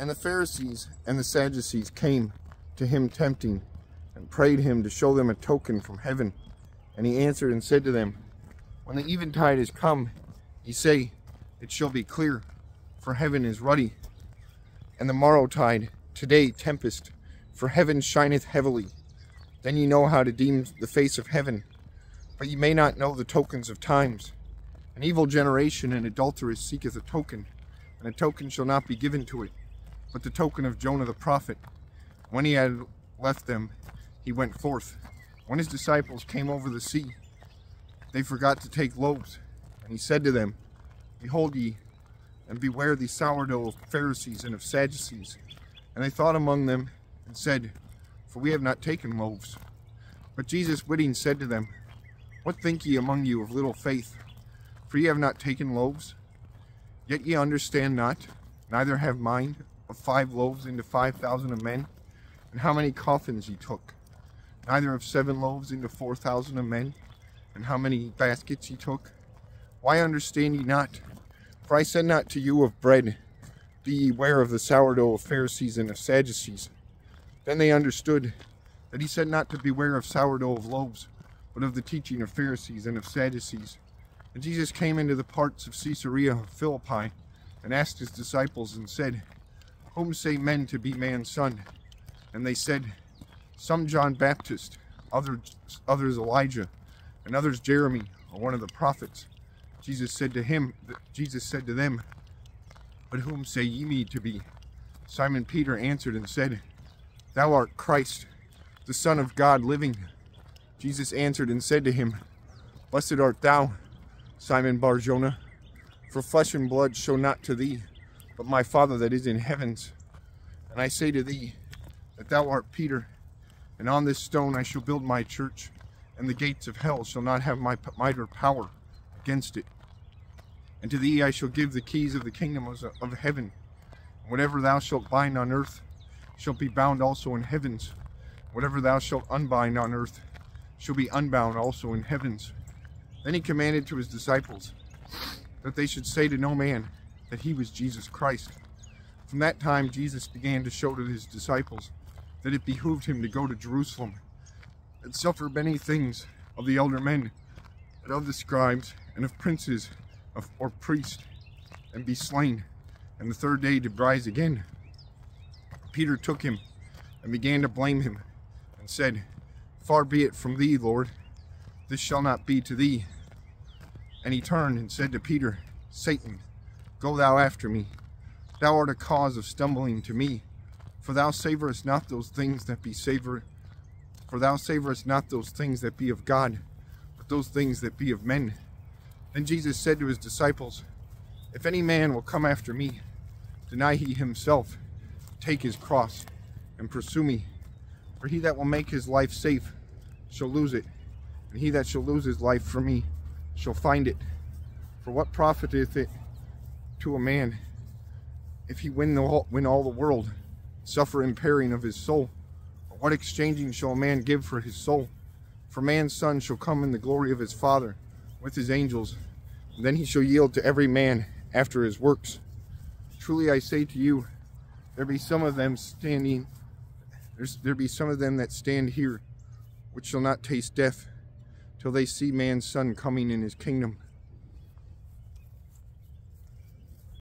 And the Pharisees and the Sadducees came to him tempting, and prayed him to show them a token from heaven. And he answered and said to them, When the eventide is come, ye say, It shall be clear, for heaven is ruddy. And the morrowtide, today tempest, for heaven shineth heavily. Then ye know how to deem the face of heaven, but ye may not know the tokens of times. An evil generation and adulteress seeketh a token, and a token shall not be given to it, but the token of Jonah the prophet. When he had left them, he went forth. When his disciples came over the sea, they forgot to take loaves. And he said to them, Behold ye, and beware the sourdough of Pharisees and of Sadducees. And they thought among them, and said, For we have not taken loaves. But Jesus witting said to them, What think ye among you of little faith? For ye have not taken loaves? Yet ye understand not, neither have mind, of 5 loaves into 5,000 of men? And how many coffins ye took? Neither of 7 loaves into 4,000 of men? And how many baskets ye took? Why understand ye not? For I said not to you of bread, Be ye ware of the sourdough of Pharisees and of Sadducees. Then they understood that he said not to beware of sourdough of loaves, but of the teaching of Pharisees and of Sadducees. And Jesus came into the parts of Caesarea of Philippi, and asked his disciples, and said, Whom say men to be man's son? And they said, Some John Baptist, others Elijah, and others Jeremy, or one of the prophets. Jesus said to them, But whom say ye me to be? Simon Peter answered and said, Thou art Christ, the Son of God living. Jesus answered and said to him, Blessed art thou, Simon Bar-Jonah, for flesh and blood show not to thee, but my Father that is in heavens. And I say to thee, that thou art Peter, and on this stone I shall build my church, and the gates of hell shall not have my might or power against it. And to thee I shall give the keys of the kingdom of heaven. And whatever thou shalt bind on earth shall be bound also in heavens. Whatever thou shalt unbind on earth shall be unbound also in heavens. Then he commanded to his disciples that they should say to no man that he was Jesus Christ. From that time Jesus began to show to his disciples that it behooved him to go to Jerusalem and suffer many things of the elder men and of the scribes and of princes or priests, and be slain, and the 3rd day to rise again. Peter took him and began to blame him, and said, Far be it from thee, Lord, this shall not be to thee. And he turned and said to Peter, Satan, go thou after me. Thou art a cause of stumbling to me, for thou savorest not those things that be of God, but those things that be of men. Then Jesus said to his disciples, If any man will come after me, deny he himself, take his cross, and pursue me. For he that will make his life safe shall lose it, and he that shall lose his life for me shall find it. For what profiteth it to a man if he win all the world, suffer impairing of his soul? Or what exchanging shall a man give for his soul? For man's son shall come in the glory of his Father with his angels, and then he shall yield to every man after his works. Truly I say to you, there be some of them that stand here, which shall not taste death, till they see man's son coming in his kingdom.